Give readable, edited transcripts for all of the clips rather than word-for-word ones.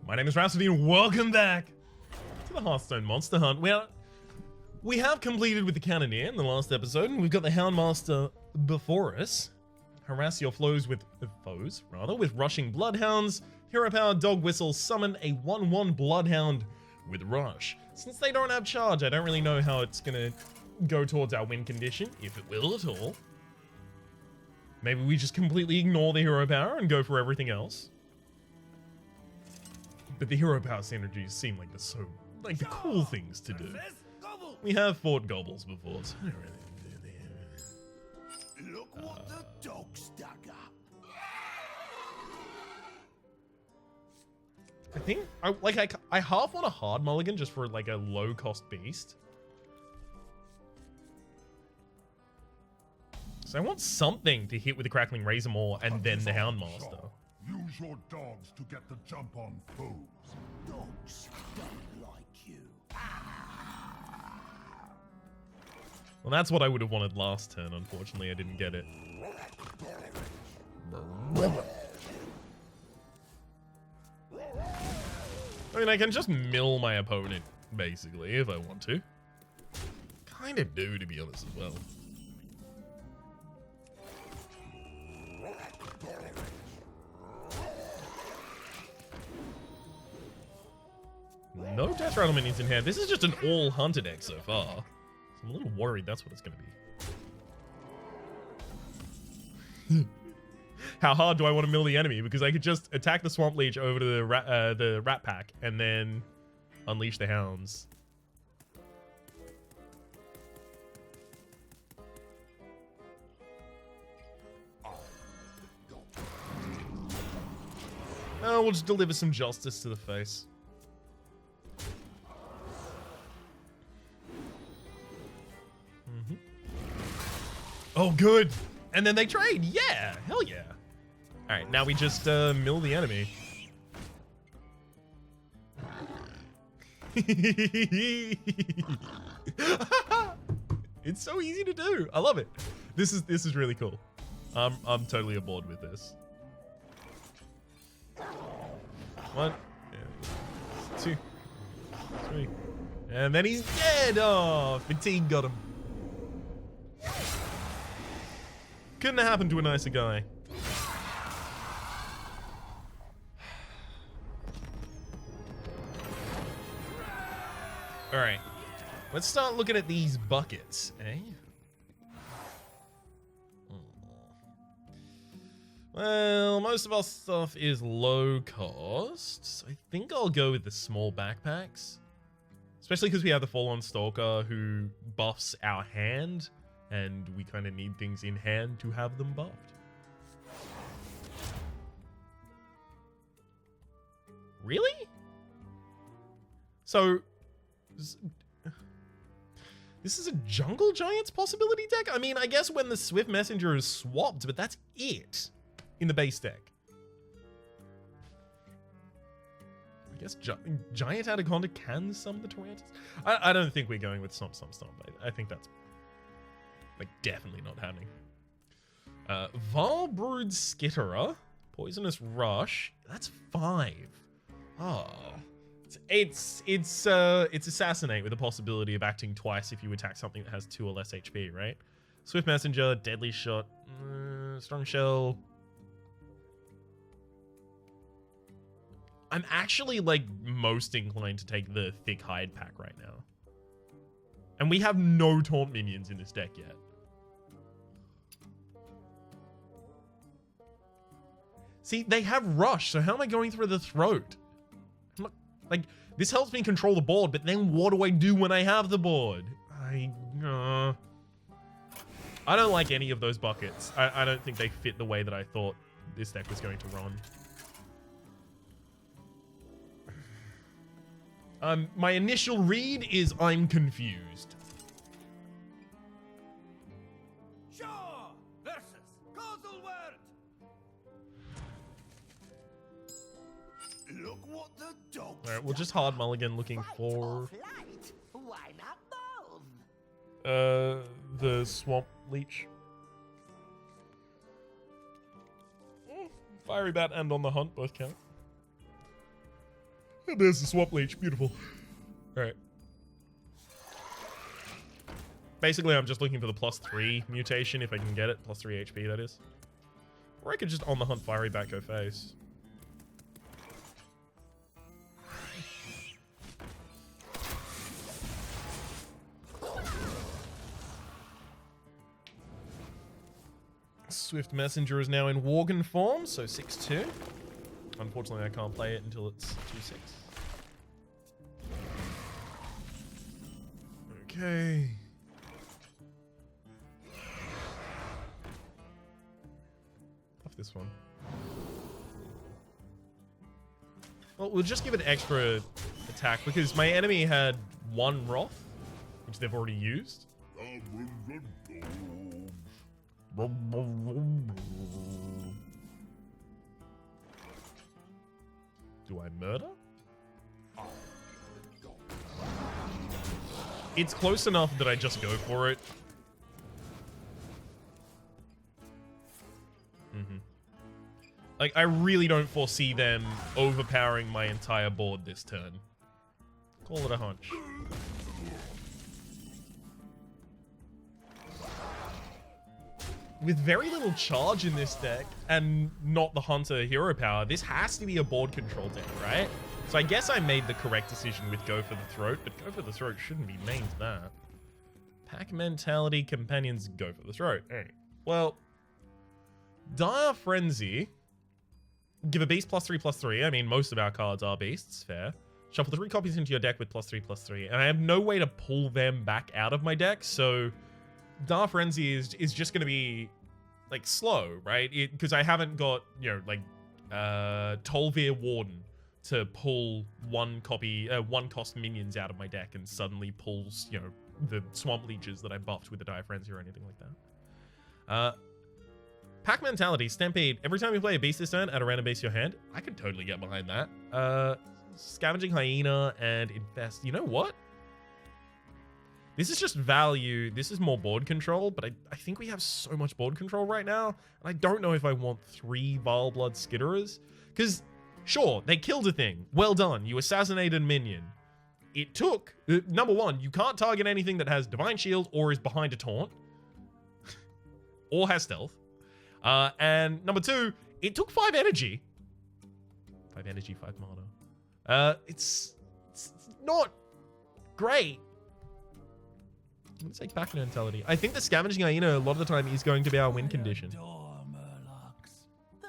My name is Rhapsody and welcome back to the Hearthstone Monster Hunt. Well, we have completed with the Cannoneer in the last episode, and we've got the Houndmaster before us. Harass your foes with rushing bloodhounds. Hero power dog whistle, summon a 1/1 bloodhound with rush. Since they don't have charge, I don't really know how it's gonna go towards our win condition, if it will at all. Maybe we just completely ignore the hero power and go for everything else. But the hero power synergies seem like the cool things to do. We have fought gobbles before, so I don't really do Look what the dog's dug up. I think I half want a hard mulligan just for like a low cost beast. So I want something to hit with the Crackling Razor Maw and then the Houndmaster. Use your dogs to get the jump on foes. Dogs don't like you. Well, that's what I would have wanted last turn. Unfortunately, I didn't get it. I mean, I can just mill my opponent, basically, if I want to. Kind of do, to be honest, as well. No Death Rattle minions in hand. This is just an all hunter deck so far. So I'm a little worried that's what it's going to be. How hard do I want to mill the enemy? Because I could just attack the Swamp Leech over to the Rat Pack and then unleash the Hounds. Oh, we'll just deliver some justice to the face. Oh, good. And then they trade. Yeah. Hell yeah. All right. Now we just mill the enemy. It's so easy to do. I love it. This is really cool. I'm totally aboard with this. 1, 2, 3. And then he's dead. Oh, fatigue got him. Couldn't have happened to a nicer guy. All right, let's start looking at these buckets, eh? Well, most of our stuff is low cost, so I think I'll go with the small backpacks. Especially because we have the Fall-On Stalker who buffs our hand, and we kind of need things in hand to have them buffed. Really? So, this is a Jungle Giants possibility deck? I mean, I guess when the Swift Messenger is swapped, but that's it in the base deck. I guess Giant Anaconda can summon the Torrentials. I don't think we're going with Stomp. I think that's like definitely not happening. Valbrood Skitterer, Poisonous Rush. That's 5. Oh, it's Assassinate with the possibility of acting twice if you attack something that has 2 or less HP, right? Swift Messenger, Deadly Shot, Strong Shell. I'm actually like most inclined to take the Thick Hide pack right now. And we have no taunt minions in this deck yet. See, they have Rush, so how am I going through the throat? I'm not, like, this helps me control the board, but then what do I do when I have the board? I don't like any of those buckets. I don't think they fit the way that I thought this deck was going to run. My initial read is I'm confused. Shaw versus Gozelwert. Look what the dog's All right, we'll just hard mulligan looking for Why not both? the Swamp Leech. Fiery Bat and On the Hunt both count. And there's the swap leech. Beautiful. Alright. Basically, I'm just looking for the +3 mutation if I can get it. +3 HP, that is. Or I could just on the hunt fiery back go face. Swift Messenger is now in Worgen form, so 6-2. Unfortunately, I can't play it until it's 2-6. Okay. Off this one. Well, we'll just give it extra attack because my enemy had 1 Wrath, which they've already used. Do I murder? It's close enough that I just go for it. Like, I really don't foresee them overpowering my entire board this turn. Call it a hunch. With very little charge in this deck, and not the Hunter hero power, this has to be a board control deck, right? So I guess I made the correct decision with Go for the Throat, but Go for the Throat shouldn't be named that. Pack Mentality, Companions, Go for the Throat. Alright. Well, Dire Frenzy. Give a beast +3/+3. I mean, most of our cards are beasts, fair. Shuffle 3 copies into your deck with +3/+3. And I have no way to pull them back out of my deck, so Dire Frenzy is just going to be, like, slow, right? Because I haven't got, you know, like, Tolvir Warden to pull one cost minions out of my deck and suddenly pulls, you know, the Swamp Leeches that I buffed with the Dire Frenzy or anything like that. Pack Mentality, Stampede. Every time you play a beast this turn, add a random base to your hand. I could totally get behind that. Scavenging Hyena and Infest. You know what? This is just value. This is more board control, but I think we have so much board control right now, and I don't know if I want 3 Vile Blood Skitterers. Because, sure, they killed a thing. Well done. You assassinated a minion. It took... number 1, you can't target anything that has Divine Shield or is behind a taunt. Or has stealth. And number 2, it took 5 energy. 5 energy, 5 mana. It's not great. I'm gonna say Pack Mentality. I think the Scavenging Hyena a lot of the time is going to be our win condition. They're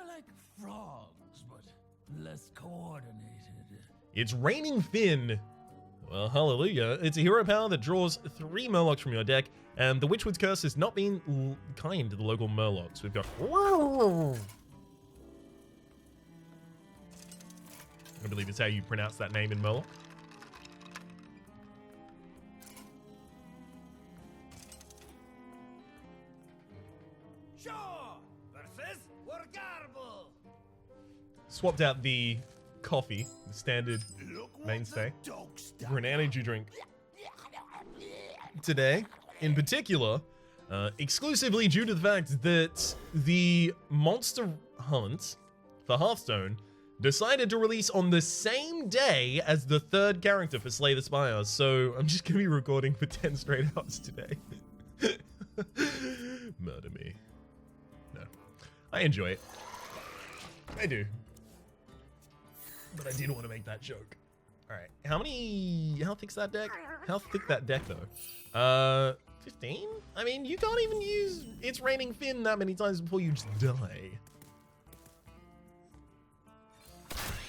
like frogs, but less coordinated. It's Raining Fin. Well, hallelujah. It's a hero power that draws 3 Murlocs from your deck, and the Witchwood's curse has not been kind to the local Murlocs. We've got... I believe it's how you pronounce that name in Murloc. Shaw versus Wargarble. Swapped out the coffee, the standard mainstay, for an energy drink today. In particular, exclusively due to the fact that the Monster Hunt for Hearthstone decided to release on the same day as the 3rd character for Slay the Spires. So I'm just going to be recording for 10 straight hours today. Murder me. No. I enjoy it. I do. But I did want to make that joke. Alright. How thick's that deck? How thick that deck, though? 15? I mean, you can't even use It's Raining Fin that many times before you just die.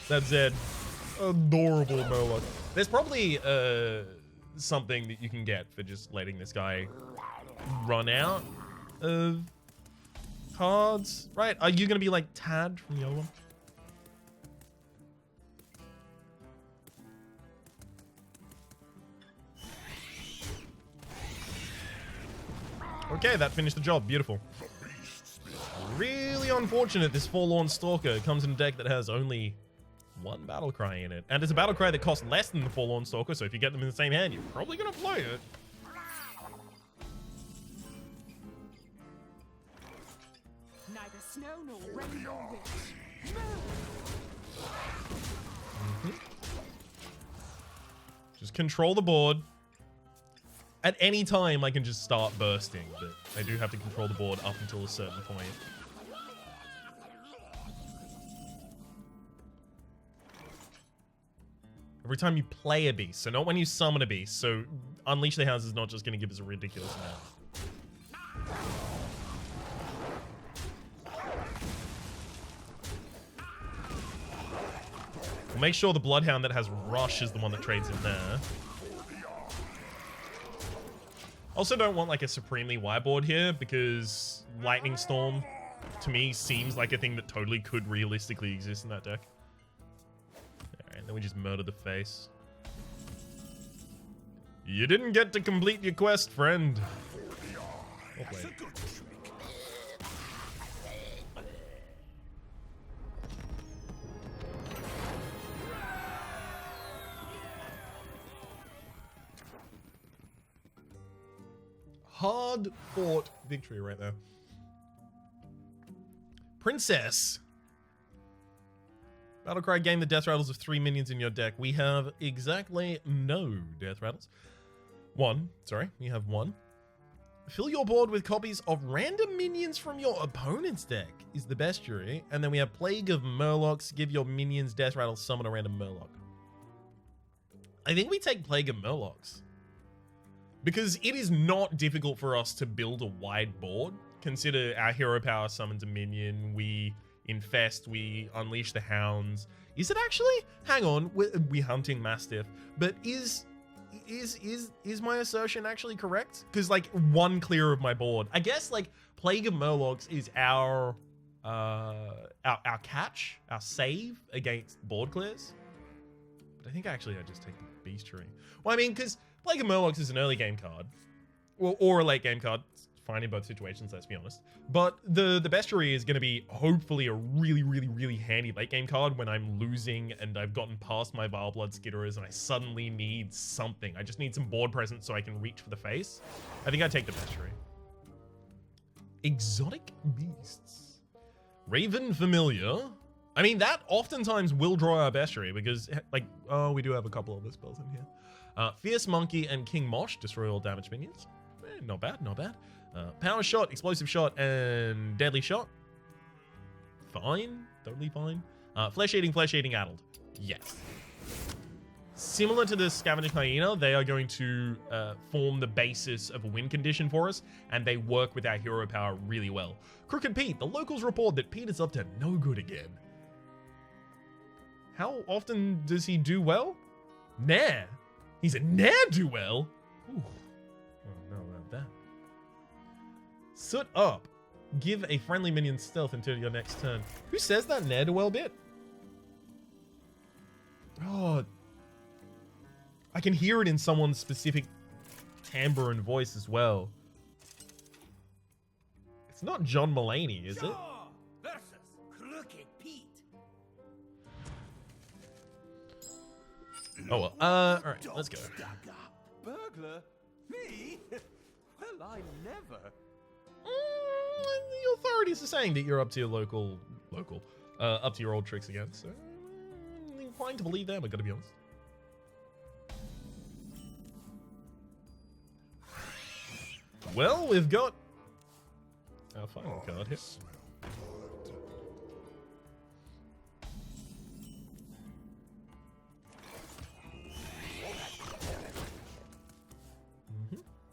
That said, adorable Murloc. There's probably something that you can get for just letting this guy run out of cards, right? Are you going to be like Tad from the other one? Okay, that finished the job. Beautiful. Really unfortunate this Forlorn Stalker comes in a deck that has only 1 battle cry in it. And it's a battle cry that costs less than the Forlorn Stalker, so if you get them in the same hand, you're probably going to play it. Neither snow nor rain nor wind. control the board. At any time, I can just start bursting, but I do have to control the board up until a certain point. Every time you play a beast, so not when you summon a beast. So Unleash the Hounds is not just going to give us a ridiculous amount. We'll make sure the Bloodhound that has Rush is the one that trades in there. Also don't want like a supremely wide board here because Lightning Storm to me seems like a thing that totally could realistically exist in that deck. Alright, then we just murder the face. You didn't get to complete your quest, friend. Oh, wait. Hard fought victory right there. Princess. Battlecry, gain the death rattles of 3 minions in your deck. We have exactly no death rattles. We have one. Fill your board with copies of random minions from your opponent's deck is the bestiary. And then we have Plague of Murlocs. Give your minions death rattles, summon a random Murloc. I think we take Plague of Murlocs. Because it is not difficult for us to build a wide board. Consider our hero power summons a minion, we infest, we unleash the hounds. Is it actually? Hang on, we hunting Mastiff. But is my assertion actually correct? Because like one clear of my board. I guess like Plague of Murlocs is our catch, our save against board clears. But I think actually I just take the Bestiary. Well, I mean, because Plague of Murlocs is an early game card, or a late game card. It's fine in both situations, let's be honest. But the Bestiary is going to be hopefully a really handy late game card when I'm losing and I've gotten past my Vile Blood Skitterers and I suddenly need something. I just need some board presence so I can reach for the face. I think I take the Bestiary. Exotic Beasts. Raven Familiar. I mean, that oftentimes will draw our Bestiary because, like, oh, we do have a couple other spells in here. Fierce Monkey and King Mosh, destroy all damage minions. Not bad, not bad. Power Shot, Explosive Shot, and Deadly Shot. Fine, totally fine. Flesh Eating Addled. Yes. Similar to the Scavenging Hyena, they are going to form the basis of a win condition for us, and they work with our hero power really well. Crooked Pete, the locals report that Pete is up to no good again. How often does he do well? Nah. He's a ne'er-do-well. Ooh. I don't know about that. Soot Up. Give a friendly minion stealth until your next turn. Who says that ne'er-do-well bit? Oh. I can hear it in someone's specific timbre and voice as well. It's not John Mulaney, is it? Shaw versus Crooked Pete. Oh well. Alright, let's go. Burglar? Me? Well, I never. The authorities are saying that you're up to your up to your old tricks again, so I'm inclined to believe them, I gotta be honest. Well, we've got our final card here.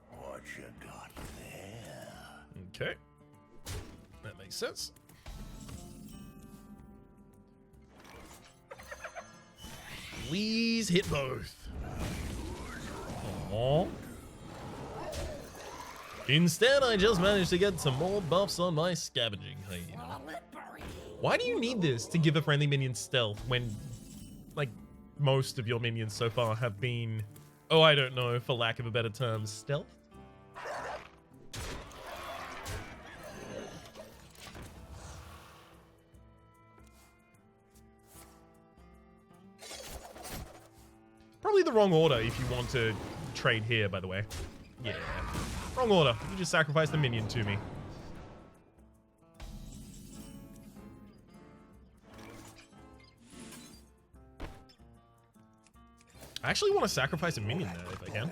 What you got there? Okay. That makes sense. Please hit both. Aww. Instead, I just managed to get some more buffs on my Scavenging Hyena. Why do you need this to give a friendly minion stealth when, like, most of your minions so far have been, oh, I don't know, for lack of a better term, stealth? Probably the wrong order if you want to trade here, by the way. Yeah. Wrong order. You just sacrificed the minion to me. I actually want to sacrifice a minion there if I can.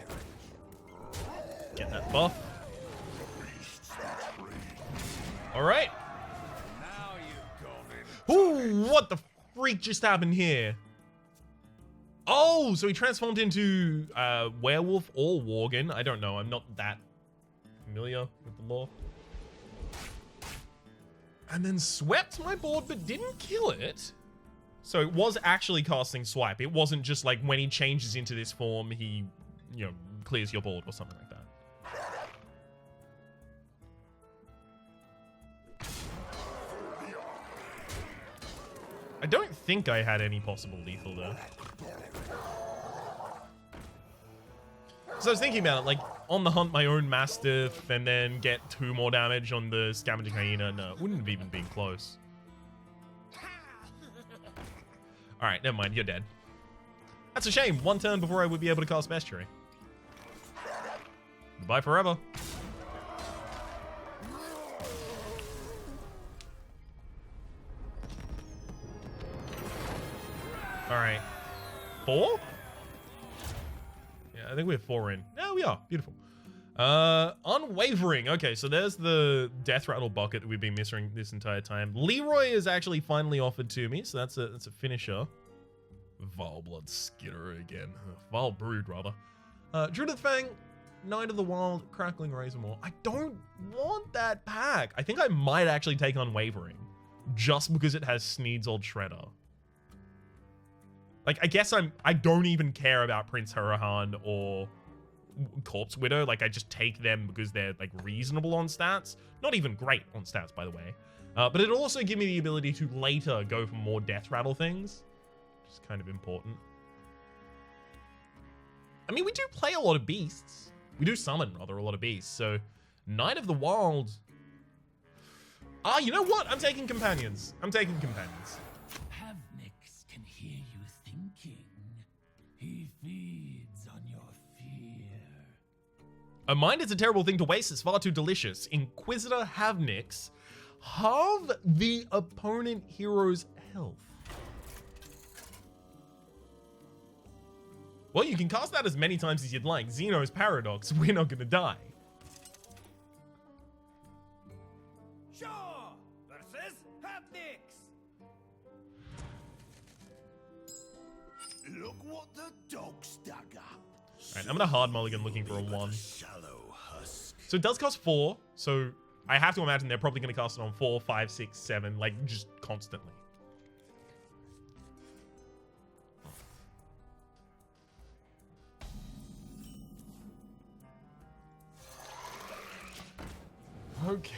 Get that buff. All right. Now you've gone in. Ooh, what the freak just happened here? Oh, so he transformed into werewolf or worgen. I don't know. I'm not that familiar with the lore. And then swept my board, but didn't kill it. So it was actually casting swipe. It wasn't just like when he changes into this form, he, you know, clears your board or something like that. I don't think I had any possible lethal though. So I was thinking about it, like, on the hunt my own Mastiff and then get 2 more damage on the Scavenging Hyena. No, it wouldn't have even been close. Alright, never mind, you're dead. That's a shame. 1 turn before I would be able to cast Bestiary. Goodbye forever. Alright. 4? Yeah, I think we have 4 in. Yeah, we are. Beautiful. Unwavering. Okay, so there's the Death Rattle bucket that we've been missing this entire time. Leroy is actually finally offered to me, so that's a finisher. Vile Blood Skitter again. Vile Brood, rather. Druid of the Fang, Knight of the Wild, Crackling Razormaw. I don't want that pack. I think I might actually take Unwavering, just because it has Sneed's Old Shredder. Like, I guess I don't even care about Prince Hurahan or Corpse Widow. Like, I just take them because they're, like, reasonable on stats. Not even great on stats, by the way. But it'll also give me the ability to later go for more Death Rattle things, which is kind of important. I mean, we do play a lot of beasts. We do summon, rather, a lot of beasts. So, Knight of the Wild. Ah, you know what? I'm taking Companions. I'm taking Companions. Havnix can hear you thinking. He feeds on your fear. A mind is a terrible thing to waste. It's far too delicious. Inquisitor Havnix. Halve the opponent hero's health. Well, you can cast that as many times as you'd like. Xeno's Paradox. We're not gonna die. Shaw versus Havnix. Look what the dog's dug up. Alright, I'm gonna hard mulligan looking for a 1. Shallow husk. So it does cost 4. So I have to imagine they're probably gonna cast it on 4, 5, 6, 7, like just constantly. Okay.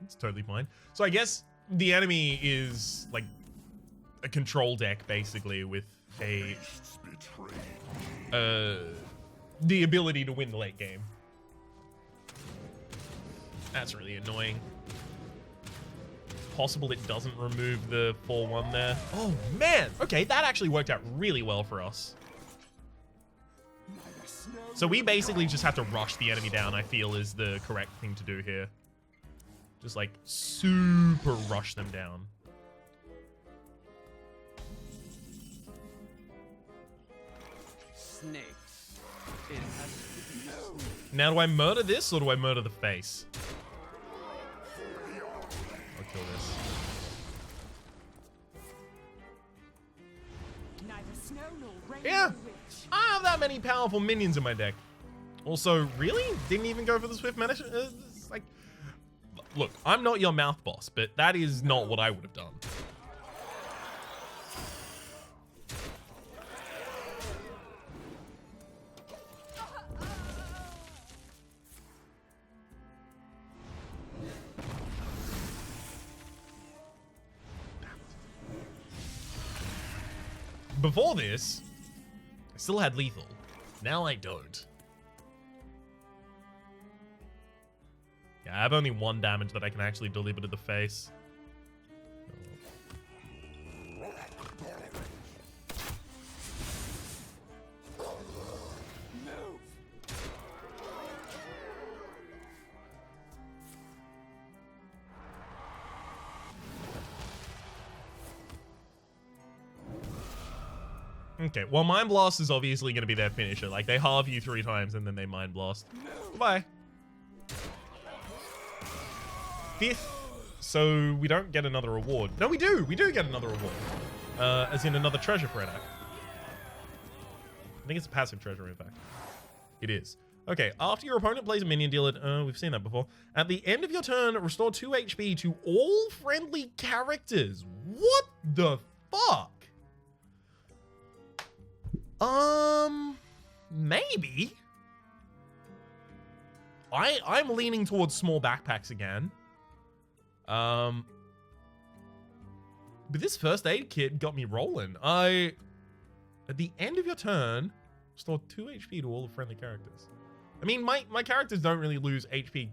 It's totally fine. So I guess the enemy is like a control deck basically with a the ability to win the late game. That's really annoying. Possible it doesn't remove the 4-1 there. Oh man, okay, that actually worked out really well for us. So we basically just have to rush the enemy down, I feel is the correct thing to do here. Just like super rush them down. Snakes. It has to be known. Now, do I murder this or do I murder the face? I'll kill this. Neither snow nor rain Yeah, nor witch. I have that many powerful minions in my deck. Also, really? Didn't even go for the Swift Manish? It's like, look, I'm not your mouth boss, but that is not what I would have done. Before this, I still had lethal. Now I don't. Yeah, I have only 1 damage that I can actually deliver to the face. Okay, well, Mind Blast is obviously going to be their finisher. Like, they halve you 3 times and then they Mind Blast. Goodbye. 5th, so we don't get another reward. No, we do. We do get another reward. As in another treasure for an act. I think it's a passive treasure, in fact. It is. Okay, after your opponent plays a minion, deal it. We've seen that before. At the end of your turn, restore 2 HP to all friendly characters. What the fuck? Maybe. I'm leaning towards small backpacks again. But this first aid kit got me rolling. At the end of your turn, restore 2 HP to all the friendly characters. I mean, my characters don't really lose HP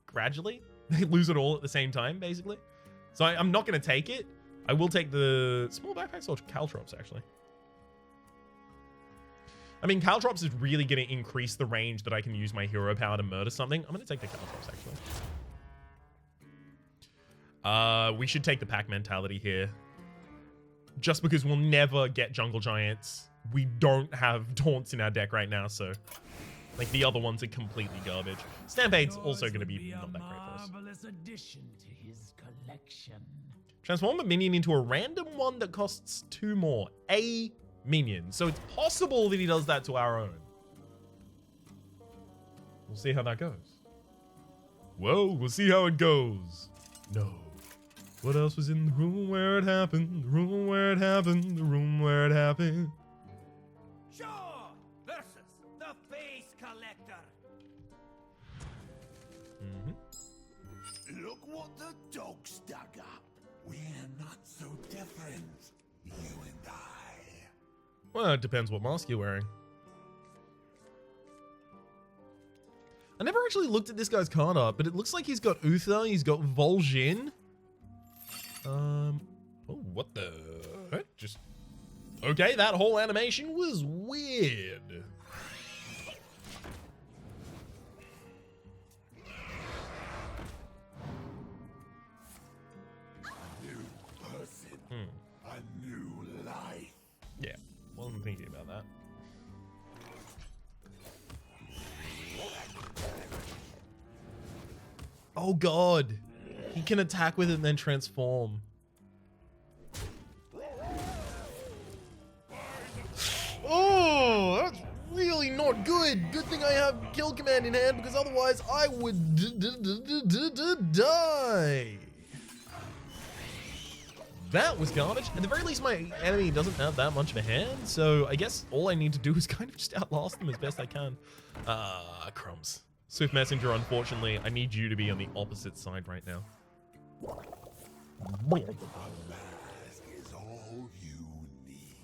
gradually. They lose it all at the same time, basically. So I'm not going to take it. I will take the small backpacks or caltrops, actually. I mean, caltrops is really going to increase the range that I can use my hero power to murder something. I'm going to take the caltrops, actually. We should take the pack mentality here. Just because we'll never get jungle giants. We don't have taunts in our deck right now, so... Like, the other ones are completely garbage. Stampade's also going to be not that great for us. Marvelous addition to his collection. Transform a minion into a random one that costs 2 more. A minion. So it's possible that he does that to our own. We'll see how that goes. Well, we'll see how it goes. No. What else was in the room where it happened? The room where it happened. The room where it happened. Shaw versus the Face Collector. Look what the dogs dug up. We're not so different, you and I. Well, it depends what mask you're wearing. I never actually looked at this guy's card art, but it looks like he's got Uther, he's got Vol'jin. Oh, what the? Just okay. That whole animation was weird. New person, a new life. Yeah, wasn't thinking about that. Oh god, he can attack with it and then transform. Oh, that's really not good. Good thing I have kill command in hand, because otherwise I would die. That was garbage. At the very least, my enemy doesn't have that much of a hand, so I guess all I need to do is kind of just outlast them as best I can. Crumbs. Swift Messenger, unfortunately, I need you to be on the opposite side right now. A mask is all you need.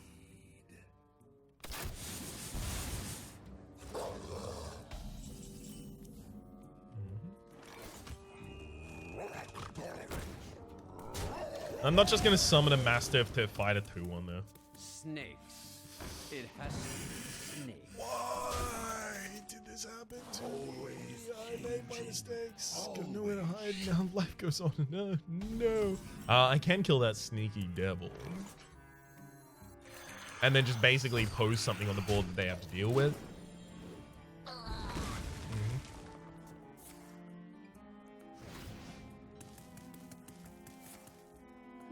I'm not just going to summon a Mastiff to fight a 2-1 there. Snakes. It has to be snakes. Why did this happen to me? I made my mistakes. Got nowhere to hide now. Life goes on. No, no. I can kill that sneaky devil. And then just basically pose something on the board that they have to deal with.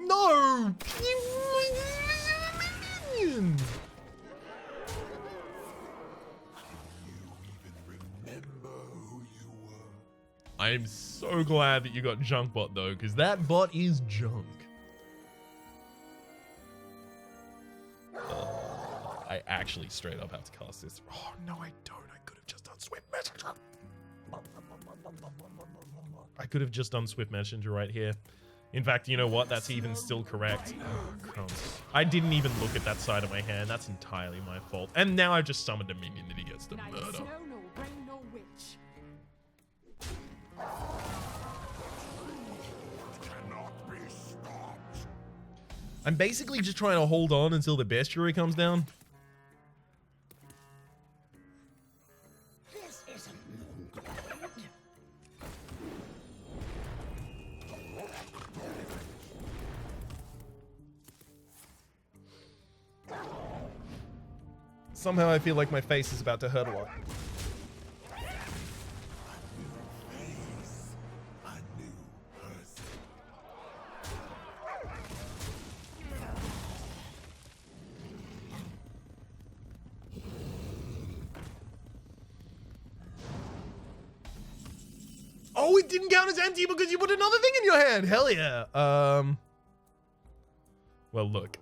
No! Minion! I'm so glad that you got Junk Bot though, because that bot is junk. I actually straight up have to cast this. Oh no, I don't. I could have just done Swift Messenger. I could have just done Swift Messenger right here. In fact, you know what? That's even still correct. Oh, crumbs. I didn't even look at that side of my hand. That's entirely my fault. And now I've just summoned a minion that he gets to Neither murder. snow nor rain nor witch. Cannot be stopped. I'm basically just trying to hold on until the bestiary comes down. This isn't good. Somehow I feel like my face is about to hurt a lot. Face, a new person. Oh, it didn't count as empty because you put another thing in your hand. Hell yeah. Well, look.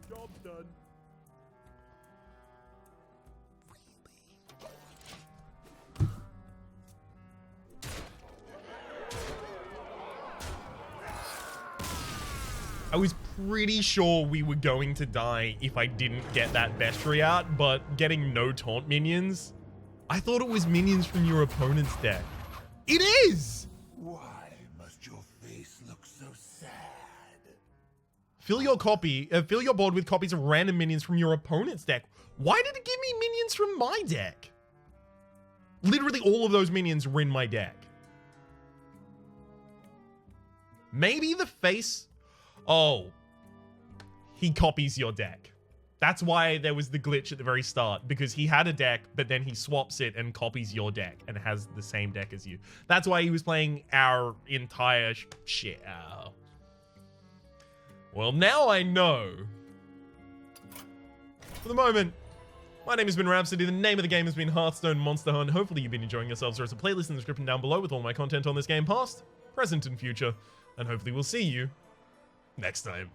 Job done. I was pretty sure we were going to die if I didn't get that bestiary out, but getting no taunt minions, I thought it was minions from your opponent's deck. It is! Why must your face look so sad? Fill your board with copies of random minions from your opponent's deck. Why did it give me minions from my deck? Literally all of those minions were in my deck. Maybe the face... Oh. He copies your deck. That's why there was the glitch at the very start, because he had a deck, but then he swaps it and copies your deck and has the same deck as you. That's why he was playing our entire shit. Oh. Well, now I know. For the moment, my name has been Rhapsody. The name of the game has been Hearthstone Monster Hunt. Hopefully you've been enjoying yourselves. There's a playlist in the description down below with all my content on this game, past, present, and future. And hopefully we'll see you next time.